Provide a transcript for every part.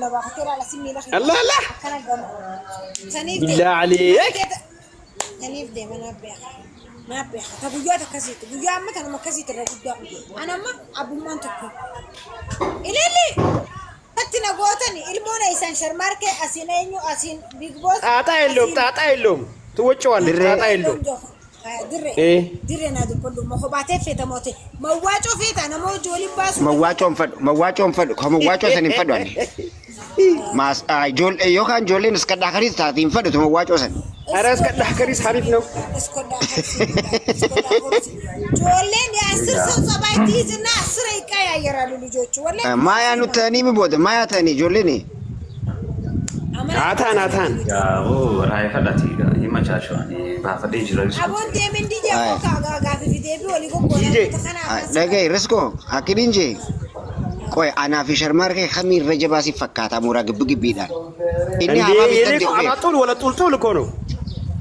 الله الله بالله عليك تنيف دي ما بيخ تبويات كسيت بويا ما كانوا مكسيت الرجال أنا ما أبو ما تكون إللي تتنا قوتني المونا إنسان شرمارك أسينينيو أسين بيج بوس تعطيلهم توجهوا تعطيلهم دري نادو كله ما هو بعتة فيتا موتي ما واجو فيتا أنا ما جولي باس ما واجو فد هم واجو سنين فدواني ما جول يوكان جولي نسكت داخلي ساتين فد هم واجو سن أراس كده حكريس حريف نو جولي يا سر صبايتي زنا سري كايا يرالو لجوتشو ولا ما يا نتاني مبود ما يا تاني جوليني عتان يا هو راي فداتي يما شاشواني بافدي جرال أبون تيمين دي جاكو كاغا في تيبي ولي كم لقي رزقو أكيدين جي كوي أنا في شرمارك خمير رجباسي فكاتا مراقب بيدان إني حبابي على طول ولا طول كونو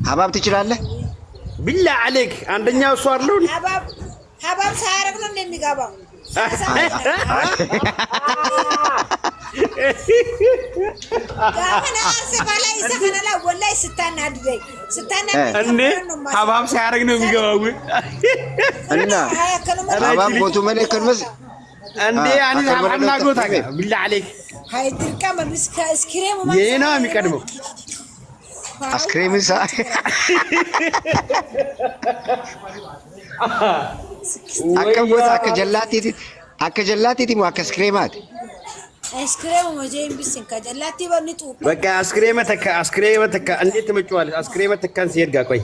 حباب تجرالله بالله عليك عندنا صور لون حباب سهرك لون نمي كابا أنا أسف على إسحاق لا والله ستان هدي أني حباب سهرك نمي كابا أنا حباب بوتو ملك كرمز أني يعني حباب ناقوتك بالله عليك هاي تركا ما مسك إسكريم وما ينا ميكانمو أسكريم سا أكم بوت أكجلاتي تي مو أكسكريمات إسكريم وما جاي بسين كجلاتي بنيتو بقى أسكريمتك أني تمشوال أسكريمتك كان سيرجع كوي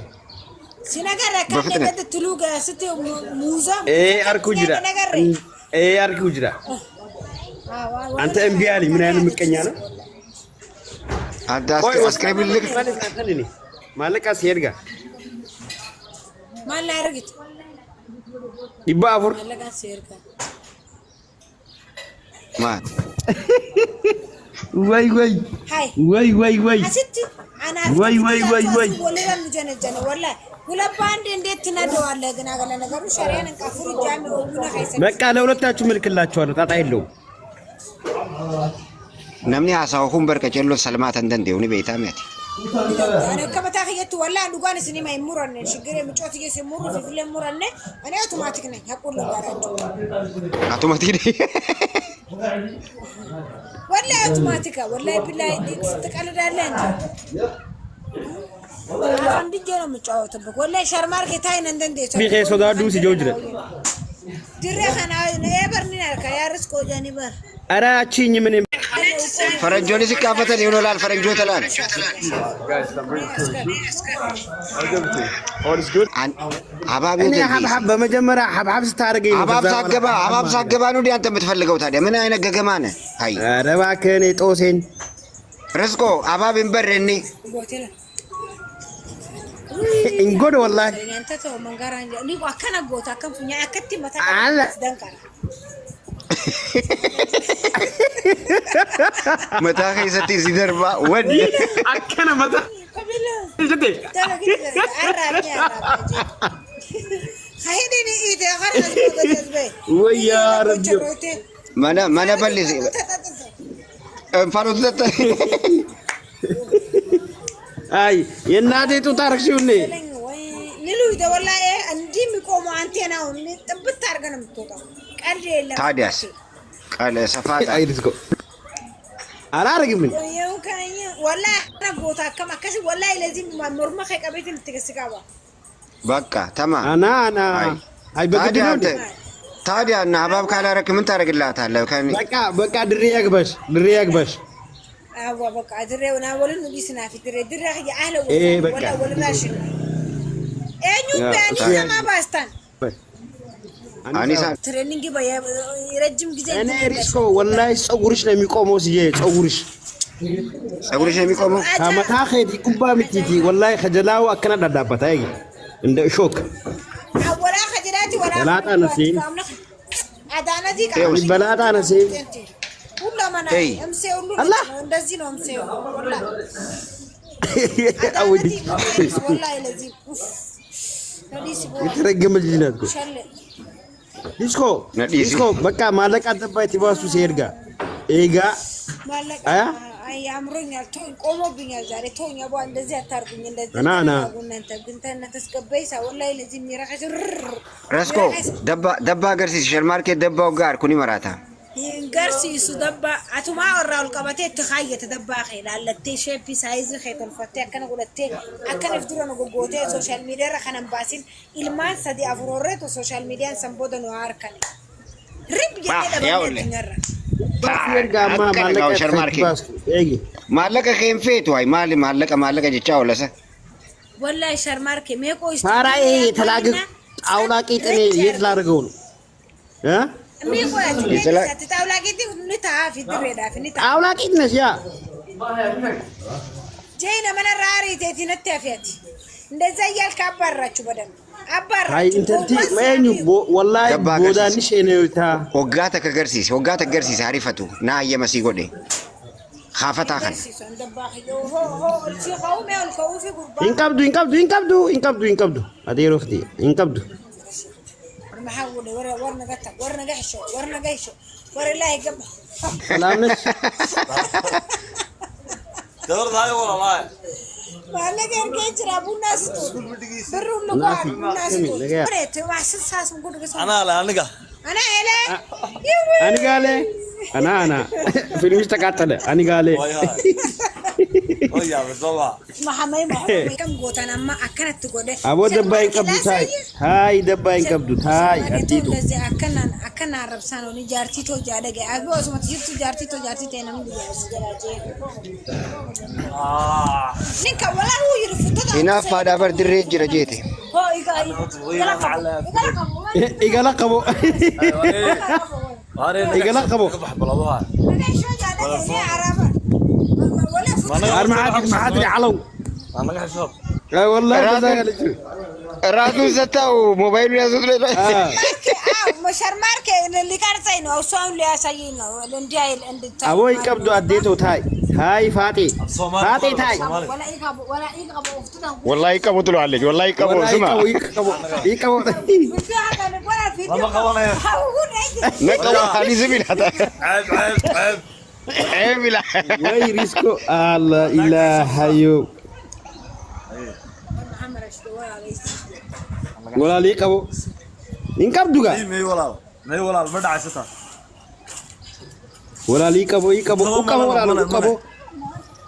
سيناغرا كان يبدأ تلوجا ستي موزا أركو جرا أنت إمبيالي من أين مكانيانا هذا أسكريم اللي مالك أسيرجع ما لا رجت يبافر مالك أسيرجع ما واي أستي أنا واي ولا نجنا ولا ولا باندين ده تنادوا على جنا قال أنا قالوا شريان كافور جامع وبنا خيسان بقى لو نتاچو ملك الله تشوالو تاطايلو نمني أساوكم بركة سلامات عندن ديوني بيتامتي أنا كبتا خيّت ولا نقول سينما يمرن شجرة متوتي جالس يمر في فيلم مرن أنا أوتوماتيك نه هقول له أوتوماتيك ولا أوتوماتيك ولا بالله تكالو دالين عندي جانا متوتي بق ولا شرمار كتاين عندن دي بيخي صدا دوسي جوجرة ترى خنا نيبرني نركا يا رزقو جاني بر أنا أشيني من فرنجوني سكافة يقولون لا الفرنجو تلان حبابي حباب بمجمرة حباب ستارجين حباب ساقبا نودي أنت متفلقوا تاني من أين ججمانة هاي رواكني توسين رزقو حباب مبرني إنقول والله أنت تو منقارن لي وأكنا قوتا كم فيني أكتي متى متى خيستي زدربا ودي أكنا متى جدي خيدني إيده خلاص ويا رجل mana balli faru tata ay yenade tu tarak shunni nilu ida wallahi andi mi ko mo antena on ni tabbat argana mutota qalde yella tadias qale safat ay disco arargim min yow kanya wallahi na gota kama kasi wallahi lazim ma murma khay qabitin tigasikawa baka tamam ana ay bagdino ታዲያ እና አባብ ካላረክ ምን ታረግላታለህ? በቃ ድሬ ያግባሽ አዋ በቃ ድሬውና ወልን ቢስና ፊ ድሬ ያ አህለ ወላ ወላሽ እኙ ባኒ ማባስታን አኒሳ ትሬኒንግ ረጅም ጊዜ እኔ ሪስኮ ወላሂ ጸጉርሽ ነው የሚቆመው ሲዬ ጸጉርሽ ነው የሚቆመው ካመታ ኸዲ ኩባ ምትቲ ወላሂ خجلاው አከናዳዳበት አይ እንደ ሾክ ولا خجلاتي ولا بلاطة نسين أدانتي كم بلاطة نسين والله ما أنا أمسي الله ندزينه أمسي والله أودي والله لذيذ يترجم الجنات ديسكو بقى مالك أنت باي تباسو سيرجع إيجا ማለቀ አይ አምሮኛል ቶኝ ቆሞብኛል ዛሬ ቶኝ አባ እንደዚህ አታርጉኝ እንደዚህ አናና እናንተ ግን ተስቀበይሳ ወላሂ ለዚህ ሚራኸሽ ረስኮ ደባ ገርሲ ሸርማርኬት ደባው ጋር ኩኒ መራታ ገርሲ ሱ ደባ አቱማ ወራው ልቀበቴ ተኻየተ ደባ ኺላለቴ ሼፒ ሳይዝ ኸይተል ፈቴ አከነ ወለቴ አከነ ፍድሮ ነው ጎጎቴ ሶሻል ሚዲያ ረኸነን ባሲል ኢልማን ሰዲ አፍሮሬቶ ሶሻል ሚዲያን ሰምቦደ ነው አርከን ሪብ የለበለ maallaqa keen feetu ay maallaqa jecha olasa wallahi sharmarke meeqo ታራይ ተላግ አውላቂት እኔ የት ላድርገው ነው meeqo አውላቂት ንታፊ ድሬዳ ፍኒታ አውላቂት ነሽ ያ ጄና መነራሪ ተቲነት ተፈት እንደዛ ያልካ አባራችሁ በደም አይ እንተንቲ ማየኝ ወላሂ ቦዳንሽ እኔውታ ወጋተ ገርሲስ አሪፈቱ ና የመሲ ጎዴ خافتا خن ينقبدوا اديرو اختي ينقبدوا محول ورنا قتك ورنا قيشو ورا الله يقبح سلامك دور هاي والله ما لقى رجيت رابو الناس برو النقار الناس بريت وحسن ساس مقول انا لا انا اله انا قال انا فيلم اشتكاتله انا قال يا بزوا محمد كم غوتنا ما اكنت تقول ابو دباي قبض هاي دباي قبض هاي اديتو لذي اكن ربسان وني جارتي تو جادغ ابو اسمت جبت جارتي تينا من جارس جلاجي نينك ولا هو يرفض هنا فادا بر دري جرجيتي هو يقلقبوا يقلقبوا ما حد علو انا قاعد اشرب لا والله رادو زتاو موبايل يازود له مشر ماركه اللي كارتاي نو سون لي اسايين نو انديايل اند ابو يقبدوا اديتو تاي هاي فاطي تاي والله يقبو تلوالج والله يقبو سما يقبو نقوا علي زميل هذا عيب لا وي ريسكو الله اله يو ولا لي قبو ينقبدوا مي ولا ما دعستا ولا لي قبو يقبو ولا قبو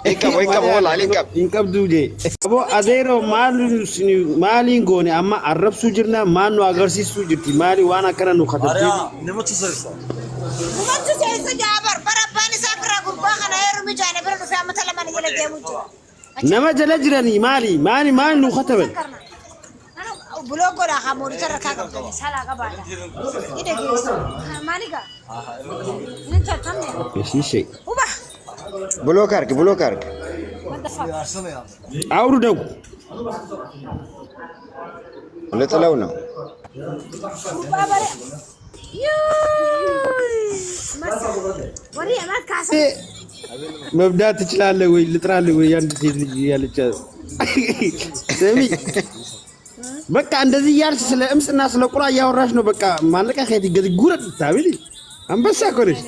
يقبو ولا لي قبو ينقبدوا دي قبو اديرو مالين غوني اما عرب سوجرنا مانو اغرسي سوجرتي مالي وانا كنا نو خدتي نمت سيسا جابر برباني سافر غربا انا يرمي جاني برد في امثال من يلا جيمو نما جلجرني مالي نو ختبل بلوغ ولا خمور تركا قبل سالا قبل ايده مالك انت تمني ماشي شيء وبا بلوكارك اورو دو ولا تلونا بابا وري ما كاس مبدات تشلاله وي لطراله وي አንድ ሴት ልጅ ያለች ሰሚ በቃ እንደዚህ ያልሽ ስለ እምስና ስለ ቁራ ያወራሽ ነው በቃ ማለቃ ኸይት ገዝጉረት ታብሊ አንበሳ ኮረሽ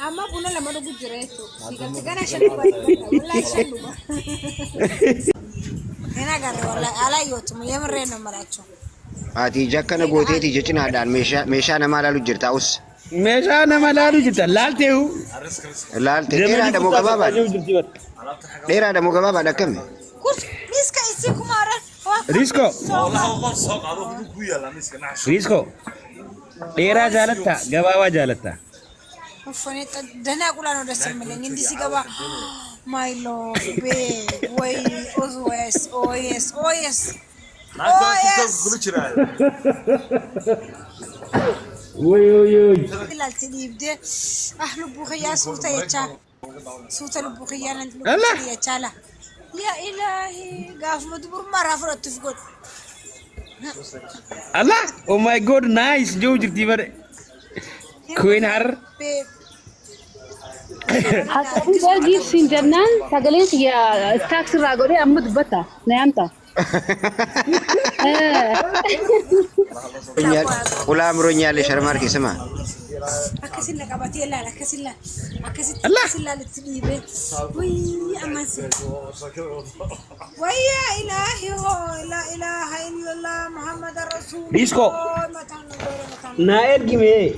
አማ ቡና ለማዶ ጉጅሬቱ ሲገና ሸልባ ወላሂ ሸልባ እና ጋር ወላሂ አላየሁትም የምሬ ነው የምላቸው አቲ ጀከነ ጎቴቲ ጀጭናዳን ሜሻ ነማላሉ ጅርታውስ ሜሻ ነማላሉ ጅርታ ላልቴው ዴራ ደሞ ገባባ ደከም ኩስ ሚስካ እሲኩማ አረ ሪስኮ ዴራ ጃለታ ገባባ ጃለታ ወፈኔ ደና ቁላ ነው ደስ የሚለኝ እንዲህ ሲገባ ማይሎ ቤ ወይ ኦኤስ وي لا تجيبده اهل بوخيا صوته يچا صوته البوخيا انت يچالا يا الهي قاف مدبر مره فرت تفقد الله او ماي جود نايس جوجتي بر كوين هر حسن جي سينجرنال تاغلين يا تاكس راغوري امد بتا نيانتا Ulam ronya le sharmar ki sama أكسل لك أبتي لا أكسل للتجيبه ويا أمسي ويا إلهي هو لا إله إلا الله محمد رسول الله ديسكو ناير جيمي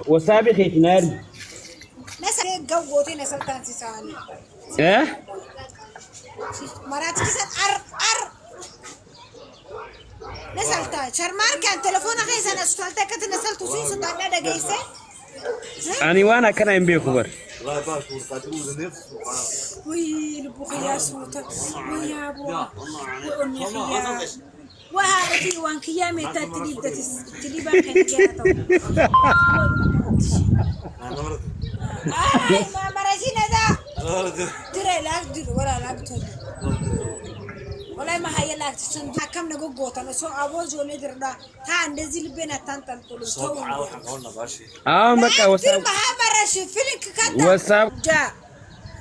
وسابي خيت ناير نسأل جووتي نسأل تانسي ساني مراتي كسر نسألتها شرمار كان تلفونه غير أنا سألتها كنت نسألت وزين سطعنا دقيسة أنا وانا كان ينبي خبر وي لبوخي يا سوتا ويا أبو وأمي خيا وهذه وان كيامي تدريبا كنجاتو ما مرزينا ذا ترى لا أقدر ولا لا أقدر والله ما هي لا تسند كم نقول قوتا نسوا أبوز ولا دردا تان نزل بينا تان تلتلو مكة وساب ما مرش فيلك كذا وساب جا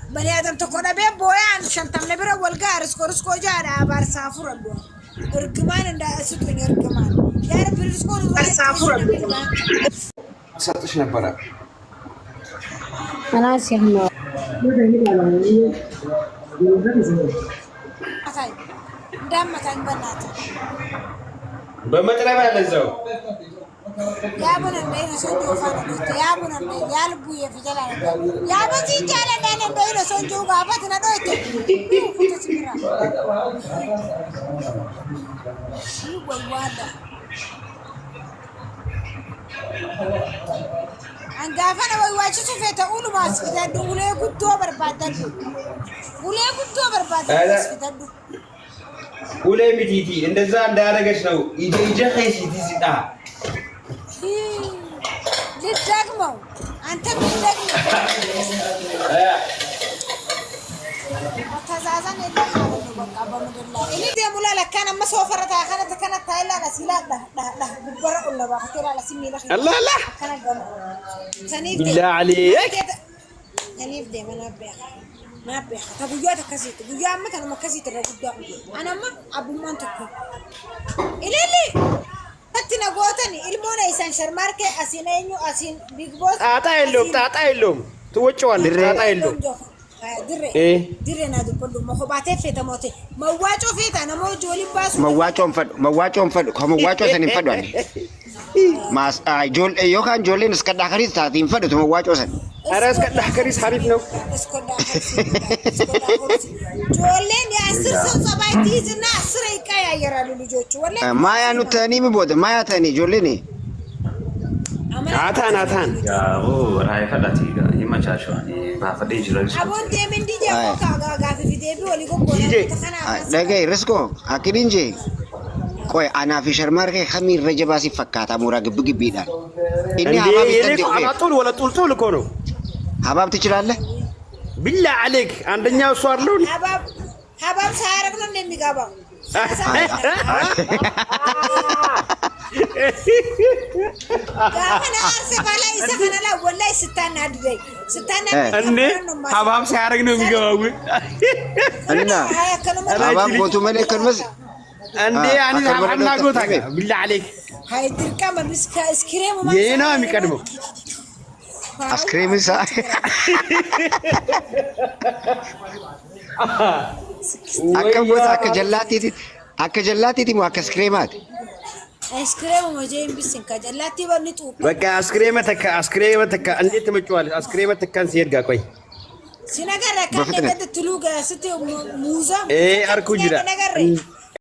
بني آدم تكون أبي بويان شنطة نبرة والجارس كورسكو جانا بار سافر الدوا وركمان عند أسدين وركمان يا رب الرسكون سافر الدوا ساتش نبرة أنا سيهنا دام كان بنات بمتنا بعد الزو يا بنا بين سنجو فانا يا بنا يا لبو يا في جلال يا بنتي جلال أنا بين سنجو قافتنا دويت أن قافنا ويواجه سوف تقولوا ما سكتوا ولا يقول توبر بعدين ولا يقول توبر بعدين سكتوا ولا متيتي እንደዛ እንዳረገች ነው ይጀ ኸይሲቲ ሲጣ ልትደግመው አንተ ልትደግመው ተዛዛን የለም በቃ በምድር ላይ እኔ ደሙላ ለካና መስወፈረታ ካነት ካነት ታይላ ለሲላ ጉበረ ወለባ ከተላ ለሲሚላ الله الله ካና ገማ بالله عليك تنيف دي ما بيخ تبويا تكسيت بويا ما كان مكسيت الرجوع أنا ما أبو ما تكون إللي هتنا قوتني المونا إنسان شرمارك أسينينو أسين بيج بوس تعطيلهم توجهوا تعطيلهم دري نادو كله ما هو بعتة فيتا موتي ما واجو فيتا أنا ما جولي باس ما واجو فد كم واجو سنين فدواني mas jol yo kan jolin sekadar karis tatim fadu tu wajo san ara sekadar karis harif no jolin ya asir sabai tizna asrai kaya yaralu ልጆቹ ወላሂ ማያ ኑ ተኒ ምቦደ ማያ ተኒ ጆልኒ አታን ያው ራይ ፈዳቲ ይመቻቸዋል ባፈደ ይጅራል አቦን ደም እንዲጀ ኮካ ጋፊ ፊዴቢ ወሊጎ ቆና ተከና ደገይ ርስኮ አኪዲንጂ ቆይ አና ፊሸር ማርኬ ኸሚር ረጀባ ሲፈካታ ሙራ ግብግብ ይላል እኔ ሀባብ ይተንደው አጣጡል ወላ ጡልጡል እኮ ነው ሀባብ ትችላለህ ቢላ አለክ አንደኛው እሱ አይደለው ሀባብ ሳያረግ ነው እንደሚገባው ጋፈና አርሰባላ ይሰከናላ ወላይ ስታናድደይ እንዴ ሀባብ ሳያረግ ነው የሚገባው እና ሀባብ ቦቱ መለከን መስ እንዴ አኒ ሀባብና ጎታ ቢላ አለክ ሃይ ድርቃ መስካ እስክሬም የና የሚቀድመው አስክሬም ሳ አከቦታ አከጀላቲ ሞ አከስክሬማት አስክሬም ወጀም ቢስን ከጀላቲ በንጡ በቃ አስክሬም ተካ እንዴት ተመጫዋል አስክሬም ተካን ሲሄድ ጋር ቆይ ሲነገር ከነገ ትሉጋ ስትዩ ሙዛ አርኩ ጅራ